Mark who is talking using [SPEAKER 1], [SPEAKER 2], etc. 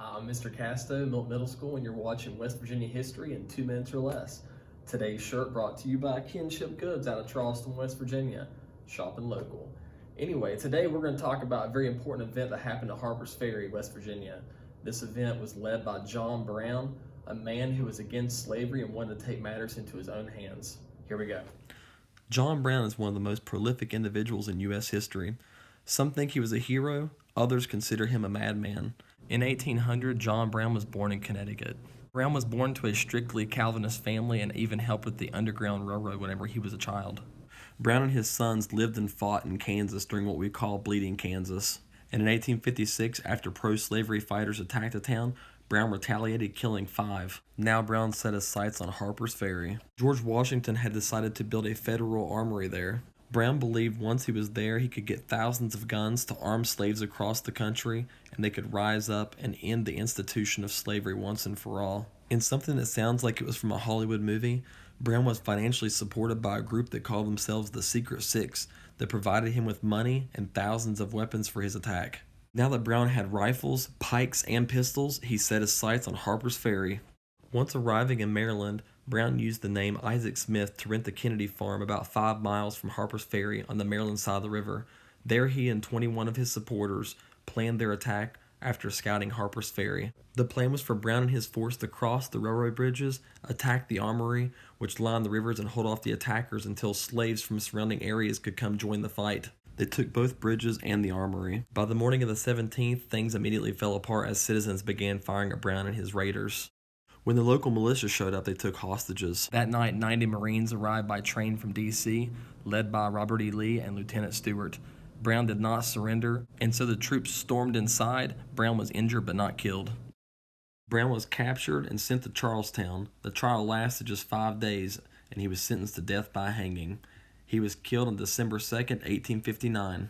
[SPEAKER 1] I'm Mr. Casto, Milton Middle School, and you're watching West Virginia History in 2 minutes or less. Today's shirt brought to you by Kinship Goods out of Charleston, West Virginia. Shopping local. Anyway, today we're going to talk about a very important event that happened at Harper's Ferry, West Virginia. This event was led by John Brown, a man who was against slavery and wanted to take matters into his own hands. Here we go.
[SPEAKER 2] John Brown is one of the most prolific individuals in U.S. history. Some think he was a hero, others consider him a madman. In 1800, John Brown was born in Connecticut. Brown was born to a strictly Calvinist family and even helped with the Underground Railroad whenever he was a child. Brown and his sons lived and fought in Kansas during what we call Bleeding Kansas. And in 1856, after pro-slavery fighters attacked the town, Brown retaliated, killing 5. Now Brown set his sights on Harper's Ferry. George Washington had decided to build a federal armory there. Brown believed once he was there, he could get thousands of guns to arm slaves across the country, and they could rise up and end the institution of slavery once and for all. In something that sounds like it was from a Hollywood movie, Brown was financially supported by a group that called themselves the Secret Six that provided him with money and thousands of weapons for his attack. Now that Brown had rifles, pikes, and pistols, he set his sights on Harper's Ferry. Once arriving in Maryland, Brown used the name Isaac Smith to rent the Kennedy farm about 5 miles from Harper's Ferry on the Maryland side of the river. There he and 21 of his supporters planned their attack after scouting Harper's Ferry. The plan was for Brown and his force to cross the railroad bridges, attack the armory, which lined the rivers, and hold off the attackers until slaves from surrounding areas could come join the fight. They took both bridges and the armory. By the morning of the 17th, things immediately fell apart as citizens began firing at Brown and his raiders. When the local militia showed up, they took hostages. That night, 90 Marines arrived by train from D.C., led by Robert E. Lee and Lieutenant Stewart. Brown did not surrender, and so the troops stormed inside. Brown was injured but not killed. Brown was captured and sent to Charlestown. The trial lasted just 5 days, and he was sentenced to death by hanging. He was killed on December 2nd, 1859.